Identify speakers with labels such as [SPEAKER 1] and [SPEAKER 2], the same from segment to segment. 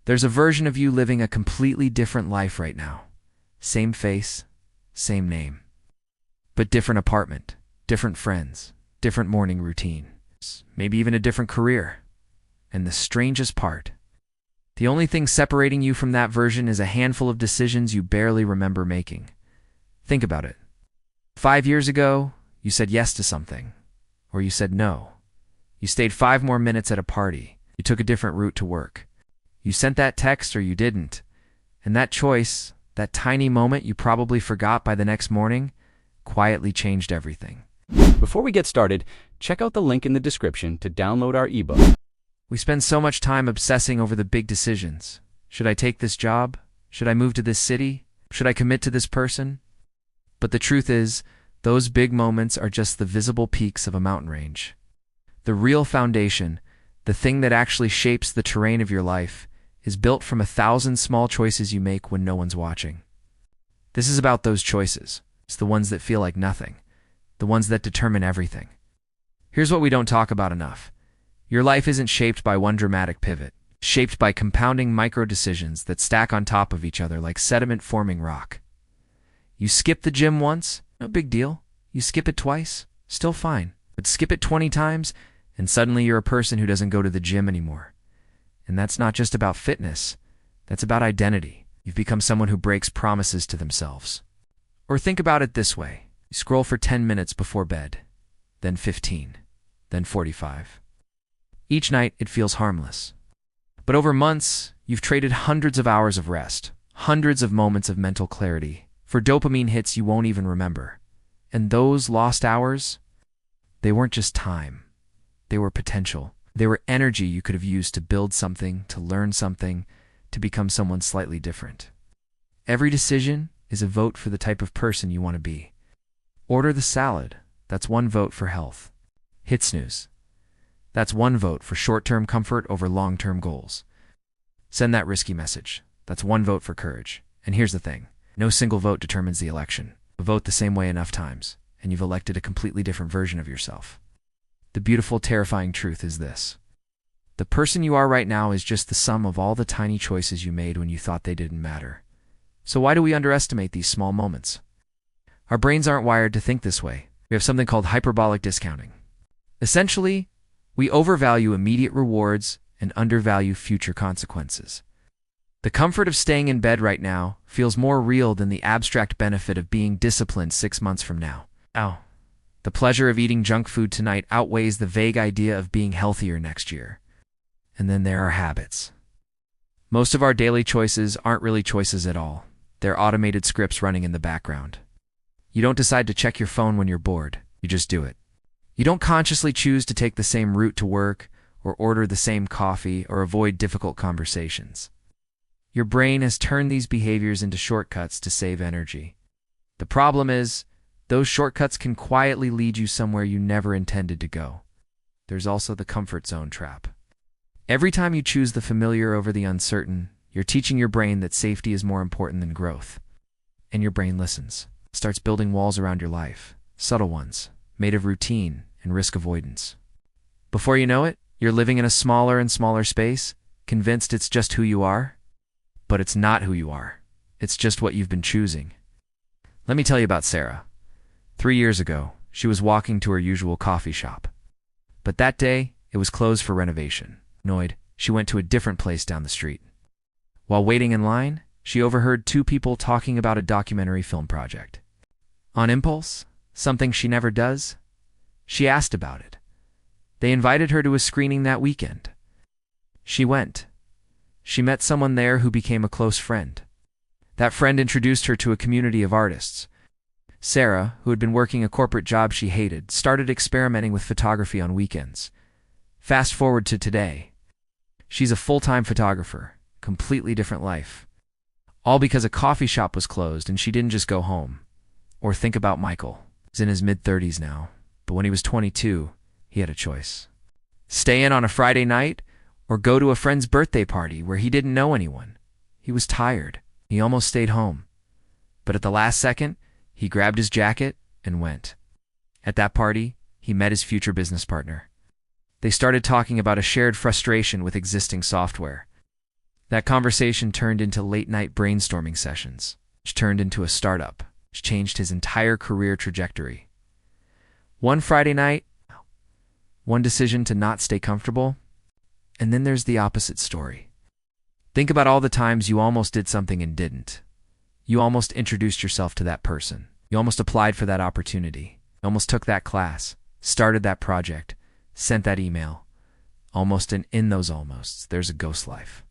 [SPEAKER 1] There's a version of you living a completely different life right now. Same face, same name. But different apartment, different friends, different morning routine. Maybe even a different career. And the strangest part, the only thing separating you from that version is a handful of decisions you barely remember making. Think about it. 5 years ago, you said yes to something, or you said no. You stayed 5 more minutes at a party. You took a different route to work. You sent that text or you didn't. And that choice, that tiny moment you probably forgot by the next morning, quietly changed everything.
[SPEAKER 2] Before we get started, check out the link in the description to download our ebook.
[SPEAKER 1] We spend so much time obsessing over the big decisions. Should I take this job? Should I move to this city? Should I commit to this person? But the truth is, those big moments are just the visible peaks of a mountain range. The real foundation, the thing that actually shapes the terrain of your life, is built from 1,000 small choices you make when no one's watching. This is about those choices. It's the ones that feel like nothing, the ones that determine everything. Here's what we don't talk about enough. Your life isn't shaped by one dramatic pivot, shaped by compounding micro-decisions that stack on top of each other like sediment-forming rock. You skip the gym once, no big deal. You skip it twice, still fine. But skip it 20 times, and suddenly you're a person who doesn't go to the gym anymore. And that's not just about fitness. That's about identity. You've become someone who breaks promises to themselves. Or think about it this way. You scroll for 10 minutes before bed, then 15, then 45. Each night, it feels harmless. But over months, you've traded hundreds of hours of rest, hundreds of moments of mental clarity, for dopamine hits you won't even remember. And those lost hours, they weren't just time. They were potential. They were energy you could have used to build something, to learn something, to become someone slightly different. Every decision is a vote for the type of person you want to be. Order the salad. That's one vote for health. Hit snooze. That's one vote for short-term comfort over long-term goals. Send that risky message. That's one vote for courage. And here's the thing. No single vote determines the election. Vote the same way enough times, and you've elected a completely different version of yourself. The beautiful, terrifying truth is this. The person you are right now is just the sum of all the tiny choices you made when you thought they didn't matter. So why do we underestimate these small moments? Our brains aren't wired to think this way. We have something called hyperbolic discounting. Essentially, we overvalue immediate rewards and undervalue future consequences. The comfort of staying in bed right now feels more real than the abstract benefit of being disciplined 6 months from now. The pleasure of eating junk food tonight outweighs the vague idea of being healthier next year. And then there are habits. Most of our daily choices aren't really choices at all. They're automated scripts running in the background. You don't decide to check your phone when you're bored. You just do it. You don't consciously choose to take the same route to work, or order the same coffee, or avoid difficult conversations. Your brain has turned these behaviors into shortcuts to save energy. The problem is, those shortcuts can quietly lead you somewhere you never intended to go. There's also the comfort zone trap. Every time you choose the familiar over the uncertain, you're teaching your brain that safety is more important than growth. And your brain listens, starts building walls around your life, subtle ones, made of routine and risk avoidance. Before you know it, you're living in a smaller and smaller space, convinced it's just who you are. But it's not who you are. It's just what you've been choosing. Let me tell you about Sarah. 3 years ago, she was walking to her usual coffee shop. But that day, it was closed for renovation. Annoyed, she went to a different place down the street. While waiting in line, she overheard 2 people talking about a documentary film project. On impulse, something she never does, she asked about it. They invited her to a screening that weekend. She went. She met someone there who became a close friend. That friend introduced her to a community of artists. Sarah, who had been working a corporate job she hated, started experimenting with photography on weekends. Fast forward to today. She's a full-time photographer, completely different life. All because a coffee shop was closed and she didn't just go home. Or think about Michael. He's in his mid-30s now, but when he was 22, he had a choice. Stay in on a Friday night, or go to a friend's birthday party where he didn't know anyone. He was tired. He almost stayed home. But at the last second, he grabbed his jacket and went. At that party, he met his future business partner. They started talking about a shared frustration with existing software. That conversation turned into late-night brainstorming sessions, which turned into a startup, which changed his entire career trajectory. One Friday night, one decision to not stay comfortable, and then there's the opposite story. Think about all the times you almost did something and didn't. You almost introduced yourself to that person. You almost applied for that opportunity. You almost took that class, started that project, sent that email. Almost, and in those almosts, there's a ghost life.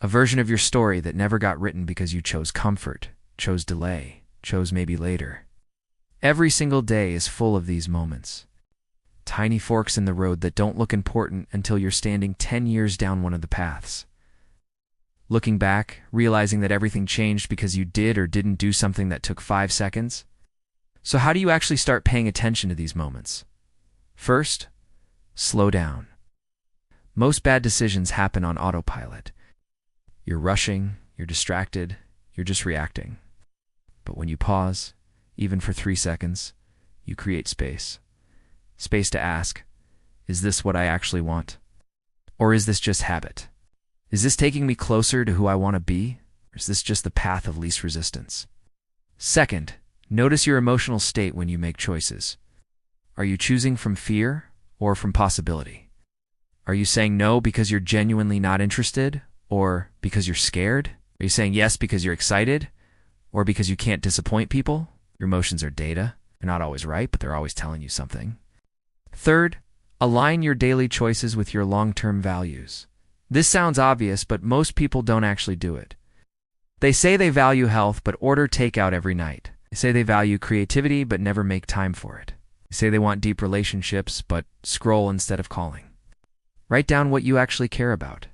[SPEAKER 1] A version of your story that never got written because you chose comfort, chose delay, chose maybe later. Every single day is full of these moments. Tiny forks in the road that don't look important until you're standing 10 years down one of the paths. Looking back, realizing that everything changed because you did or didn't do something that took 5 seconds. So how do you actually start paying attention to these moments? First, slow down. Most bad decisions happen on autopilot. You're rushing, you're distracted, you're just reacting. But when you pause, even for 3 seconds, you create space. Space to ask, is this what I actually want? Or is this just habit? Is this taking me closer to who I want to be? Or is this just the path of least resistance? Second, notice your emotional state when you make choices. Are you choosing from fear or from possibility? Are you saying no because you're genuinely not interested or because you're scared? Are you saying yes because you're excited or because you can't disappoint people? Your emotions are data. They're not always right, but they're always telling you something. Third, align your daily choices with your long-term values. This sounds obvious, but most people don't actually do it. They say they value health, but order takeout every night. They say they value creativity, but never make time for it. They say they want deep relationships, but scroll instead of calling. Write down what you actually care about.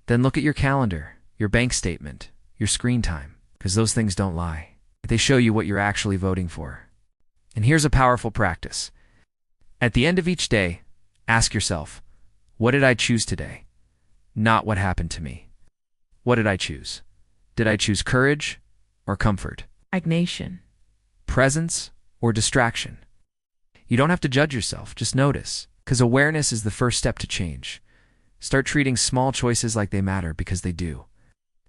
[SPEAKER 1] Then look at your calendar, your bank statement, your screen time, because those things don't lie. They show you what you're actually voting for. And here's a powerful practice. At the end of each day, ask yourself, what did I choose today? Not what happened to me. What did I choose? Did I choose courage or comfort?
[SPEAKER 3] Stagnation.
[SPEAKER 1] Presence or distraction? You don't have to judge yourself, just notice, because awareness is the first step to change. Start treating small choices like they matter, because they do.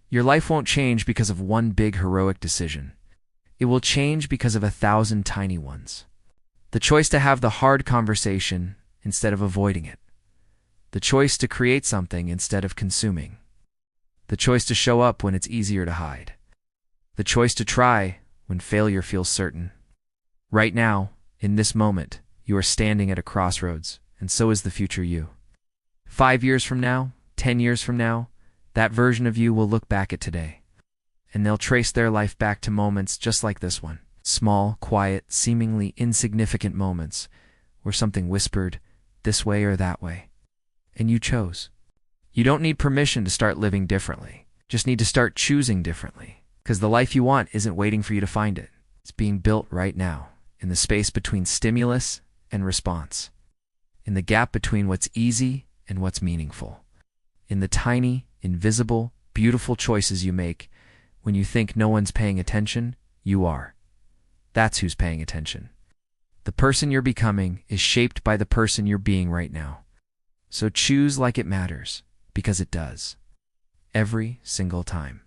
[SPEAKER 1] Your life won't change because of one big heroic decision. It will change because of 1,000 tiny ones. The choice to have the hard conversation instead of avoiding it. The choice to create something instead of consuming. The choice to show up when it's easier to hide. The choice to try when failure feels certain. Right now, in this moment, you are standing at a crossroads, and so is the future you. 5 years from now, 10 years from now, that version of you will look back at today. And they'll trace their life back to moments just like this one. Small, quiet, seemingly insignificant moments where something whispered, this way or that way. And you chose. You don't need permission to start living differently. Just need to start choosing differently. Because the life you want isn't waiting for you to find it. It's being built right now, in the space between stimulus and response. In the gap between what's easy and what's meaningful. In the tiny, invisible, beautiful choices you make when you think no one's paying attention, you are. That's who's paying attention. The person you're becoming is shaped by the person you're being right now. So choose like it matters, because it does. Every single time.